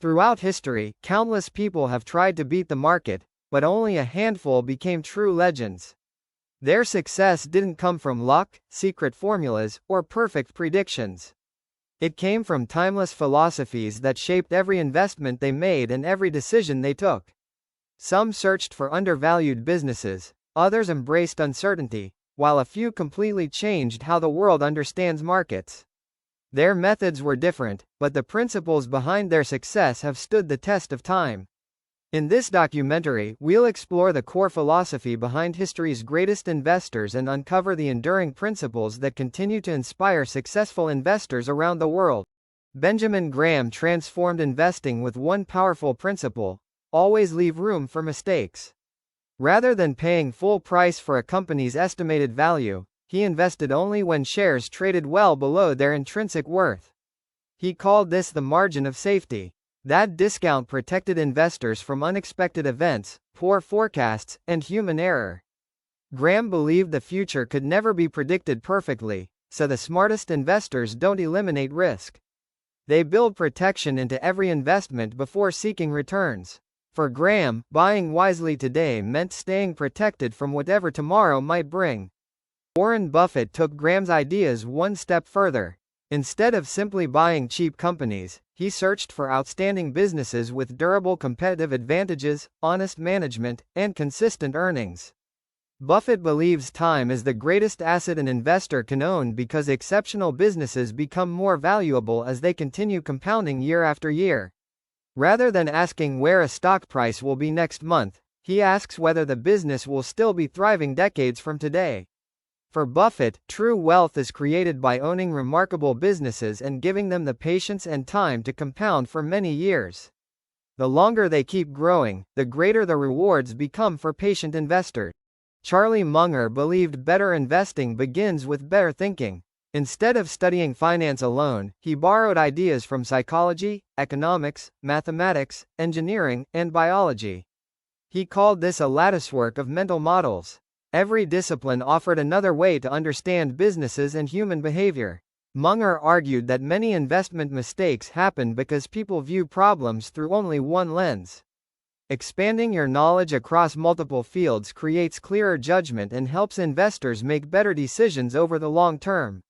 Throughout history, countless people have tried to beat the market, but only a handful became true legends. Their success didn't come from luck, secret formulas, or perfect predictions. It came from timeless philosophies that shaped every investment they made and every decision they took. Some searched for undervalued businesses, others embraced uncertainty, while a few completely changed how the world understands markets. Their methods were different, but the principles behind their success have stood the test of time. In this documentary, we'll explore the core philosophy behind history's greatest investors and uncover the enduring principles that continue to inspire successful investors around the world. Benjamin Graham transformed investing with one powerful principle: always leave room for mistakes. Rather than paying full price for a company's estimated value, he invested only when shares traded well below their intrinsic worth. He called this the margin of safety. That discount protected investors from unexpected events, poor forecasts, and human error. Graham believed the future could never be predicted perfectly, so the smartest investors don't eliminate risk. They build protection into every investment before seeking returns. For Graham, buying wisely today meant staying protected from whatever tomorrow might bring. Warren Buffett took Graham's ideas one step further. Instead of simply buying cheap companies, he searched for outstanding businesses with durable competitive advantages, honest management, and consistent earnings. Buffett believes time is the greatest asset an investor can own because exceptional businesses become more valuable as they continue compounding year after year. Rather than asking where a stock price will be next month, he asks whether the business will still be thriving decades from today. For Buffett, true wealth is created by owning remarkable businesses and giving them the patience and time to compound for many years. The longer they keep growing, the greater the rewards become for patient investors. Charlie Munger believed better investing begins with better thinking. Instead of studying finance alone, he borrowed ideas from psychology, economics, mathematics, engineering, and biology. He called this a latticework of mental models. Every discipline offered another way to understand businesses and human behavior. Munger argued that many investment mistakes happen because people view problems through only one lens. Expanding your knowledge across multiple fields creates clearer judgment and helps investors make better decisions over the long term.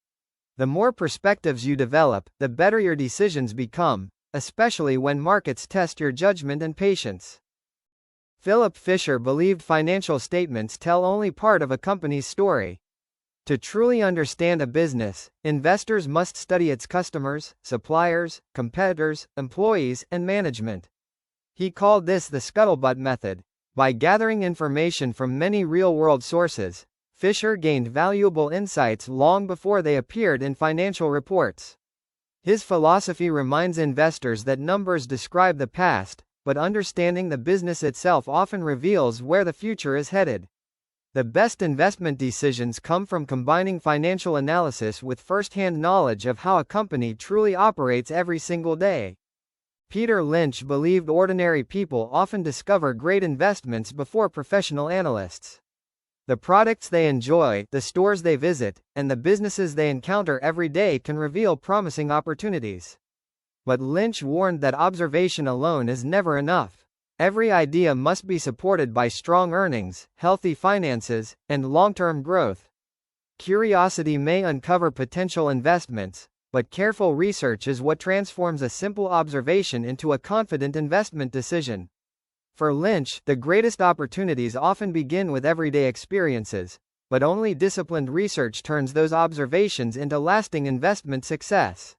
The more perspectives you develop, the better your decisions become, especially when markets test your judgment and patience. Philip Fisher believed financial statements tell only part of a company's story. To truly understand a business, investors must study its customers, suppliers, competitors, employees, and management. He called this the Scuttlebutt method. By gathering information from many real-world sources, Fisher gained valuable insights long before they appeared in financial reports. His philosophy reminds investors that numbers describe the past, but understanding the business itself often reveals where the future is headed. The best investment decisions come from combining financial analysis with first-hand knowledge of how a company truly operates every single day. Peter Lynch believed ordinary people often discover great investments before professional analysts. The products they enjoy, the stores they visit, and the businesses they encounter every day can reveal promising opportunities. But Lynch warned that observation alone is never enough. Every idea must be supported by strong earnings, healthy finances, and long-term growth. Curiosity may uncover potential investments, but careful research is what transforms a simple observation into a confident investment decision. For Lynch, the greatest opportunities often begin with everyday experiences, but only disciplined research turns those observations into lasting investment success.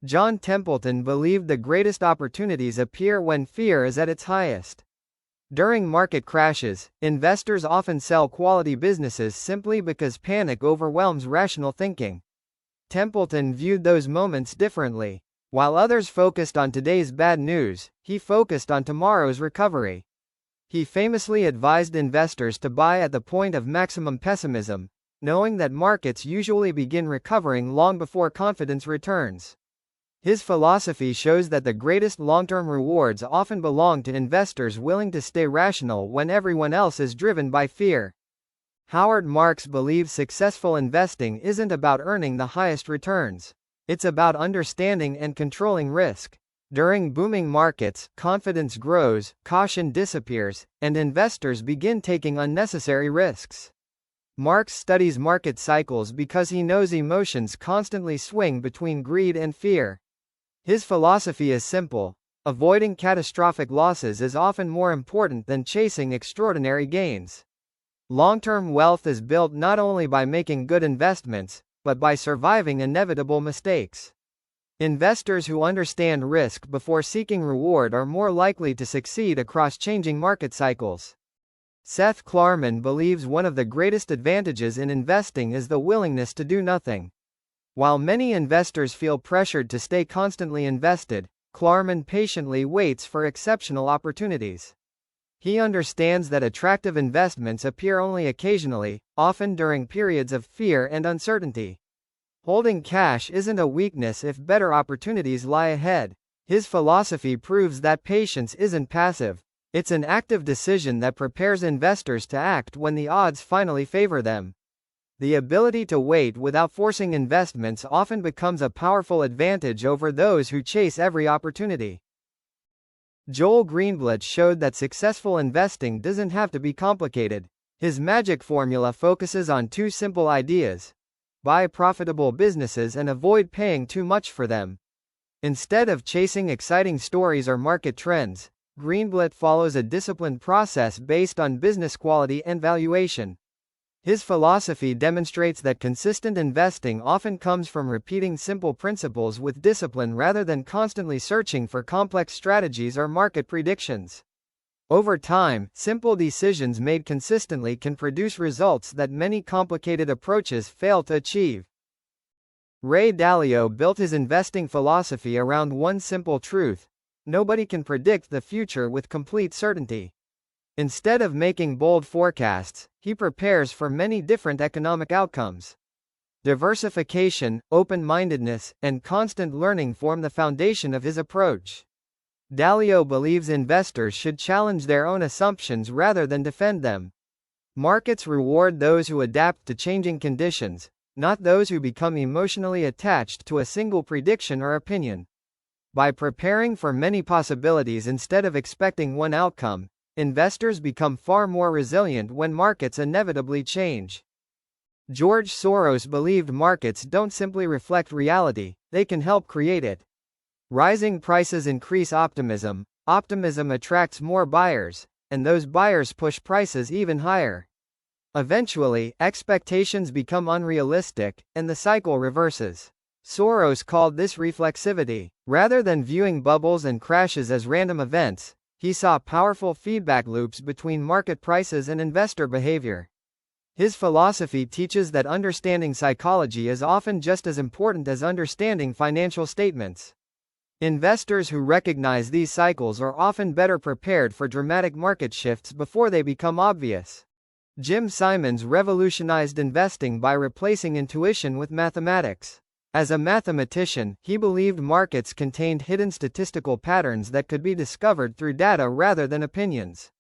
John Templeton believed the greatest opportunities appear when fear is at its highest. During market crashes, investors often sell quality businesses simply because panic overwhelms rational thinking. Templeton viewed those moments differently. While others focused on today's bad news, he focused on tomorrow's recovery. He famously advised investors to buy at the point of maximum pessimism, knowing that markets usually begin recovering long before confidence returns. His philosophy shows that the greatest long-term rewards often belong to investors willing to stay rational when everyone else is driven by fear. Howard Marks believes successful investing isn't about earning the highest returns. It's about understanding and controlling risk. During booming markets, confidence grows, caution disappears, and investors begin taking unnecessary risks. Marx studies market cycles because he knows emotions constantly swing between greed and fear. His philosophy is simple: avoiding catastrophic losses is often more important than chasing extraordinary gains. Long-term wealth is built not only by making good investments, but by surviving inevitable mistakes. Investors who understand risk before seeking reward are more likely to succeed across changing market cycles. Seth Klarman believes one of the greatest advantages in investing is the willingness to do nothing. While many investors feel pressured to stay constantly invested, Klarman patiently waits for exceptional opportunities. He understands that attractive investments appear only occasionally, often during periods of fear and uncertainty. Holding cash isn't a weakness if better opportunities lie ahead. His philosophy proves that patience isn't passive. It's an active decision that prepares investors to act when the odds finally favor them. The ability to wait without forcing investments often becomes a powerful advantage over those who chase every opportunity. Joel Greenblatt showed that successful investing doesn't have to be complicated. His magic formula focuses on two simple ideas: buy profitable businesses and avoid paying too much for them. Instead of chasing exciting stories or market trends, Greenblatt follows a disciplined process based on business quality and valuation. His philosophy demonstrates that consistent investing often comes from repeating simple principles with discipline rather than constantly searching for complex strategies or market predictions. Over time, simple decisions made consistently can produce results that many complicated approaches fail to achieve. Ray Dalio built his investing philosophy around one simple truth: nobody can predict the future with complete certainty. Instead of making bold forecasts, he prepares for many different economic outcomes. Diversification, open-mindedness, and constant learning form the foundation of his approach. Dalio believes investors should challenge their own assumptions rather than defend them. Markets reward those who adapt to changing conditions, not those who become emotionally attached to a single prediction or opinion. By preparing for many possibilities instead of expecting one outcome, investors become far more resilient when markets inevitably change. George Soros believed markets don't simply reflect reality, they can help create it. Rising prices increase optimism, optimism attracts more buyers, and those buyers push prices even higher. Eventually, expectations become unrealistic, and the cycle reverses. Soros called this reflexivity. Rather than viewing bubbles and crashes as random events, he saw powerful feedback loops between market prices and investor behavior. His philosophy teaches that understanding psychology is often just as important as understanding financial statements. Investors who recognize these cycles are often better prepared for dramatic market shifts before they become obvious. Jim Simons revolutionized investing by replacing intuition with mathematics. As a mathematician, he believed markets contained hidden statistical patterns that could be discovered through data rather than opinions.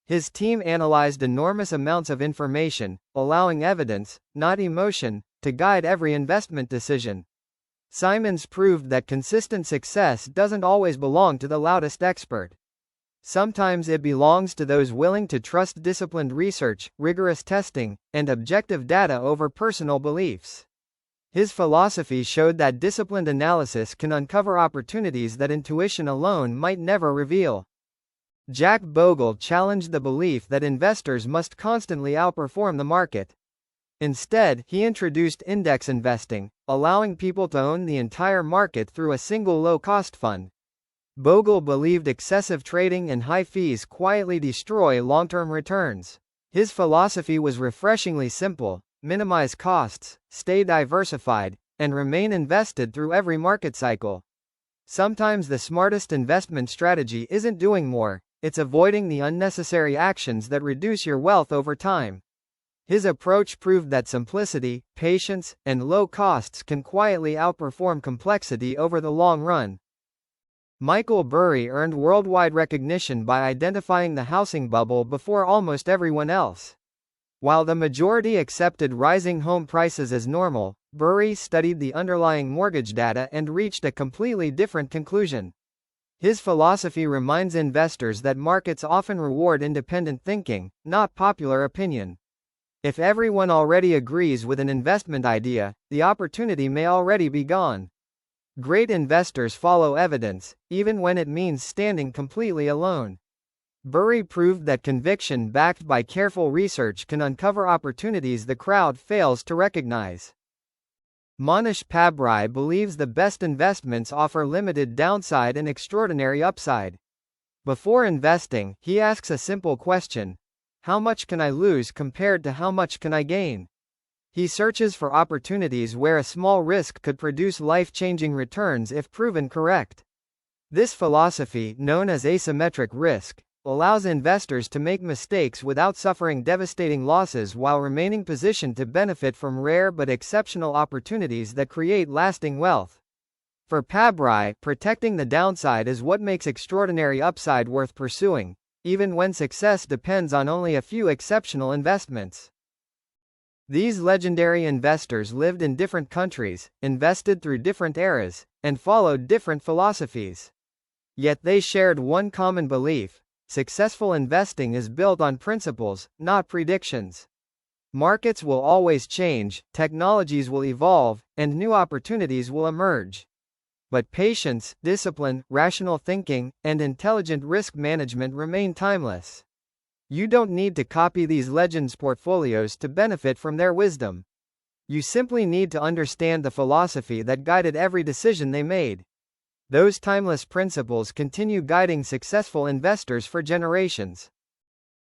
His team analyzed enormous amounts of information, allowing evidence, not emotion, to guide every investment decision. Simons proved that consistent success doesn't always belong to the loudest expert. Sometimes it belongs to those willing to trust disciplined research, rigorous testing, and objective data over personal beliefs. His philosophy showed that disciplined analysis can uncover opportunities that intuition alone might never reveal. Jack Bogle challenged the belief that investors must constantly outperform the market. Instead, he introduced index investing, allowing people to own the entire market through a single low-cost fund. Bogle believed excessive trading and high fees quietly destroy long-term returns. His philosophy was refreshingly simple: minimize costs, stay diversified, and remain invested through every market cycle. Sometimes the smartest investment strategy isn't doing more, it's avoiding the unnecessary actions that reduce your wealth over time. His approach proved that simplicity, patience, and low costs can quietly outperform complexity over the long run. Michael Burry earned worldwide recognition by identifying the housing bubble before almost everyone else. While the majority accepted rising home prices as normal, Burry studied the underlying mortgage data and reached a completely different conclusion. His philosophy reminds investors that markets often reward independent thinking, not popular opinion. If everyone already agrees with an investment idea, the opportunity may already be gone. Great investors follow evidence, even when it means standing completely alone. Burry proved that conviction backed by careful research can uncover opportunities the crowd fails to recognize. Monish Pabrai believes the best investments offer limited downside and extraordinary upside. Before investing, he asks a simple question: how much can I lose compared to how much can I gain? He searches for opportunities where a small risk could produce life-changing returns if proven correct. This philosophy, known as asymmetric risk, allows investors to make mistakes without suffering devastating losses while remaining positioned to benefit from rare but exceptional opportunities that create lasting wealth. For Pabrai, protecting the downside is what makes extraordinary upside worth pursuing, even when success depends on only a few exceptional investments. These legendary investors lived in different countries, invested through different eras, and followed different philosophies. Yet they shared one common belief: successful investing is built on principles, not predictions. Markets will always change, technologies will evolve, and new opportunities will emerge. But patience, discipline, rational thinking, and intelligent risk management remain timeless. You don't need to copy these legends' portfolios to benefit from their wisdom. You simply need to understand the philosophy that guided every decision they made. Those timeless principles continue guiding successful investors for generations.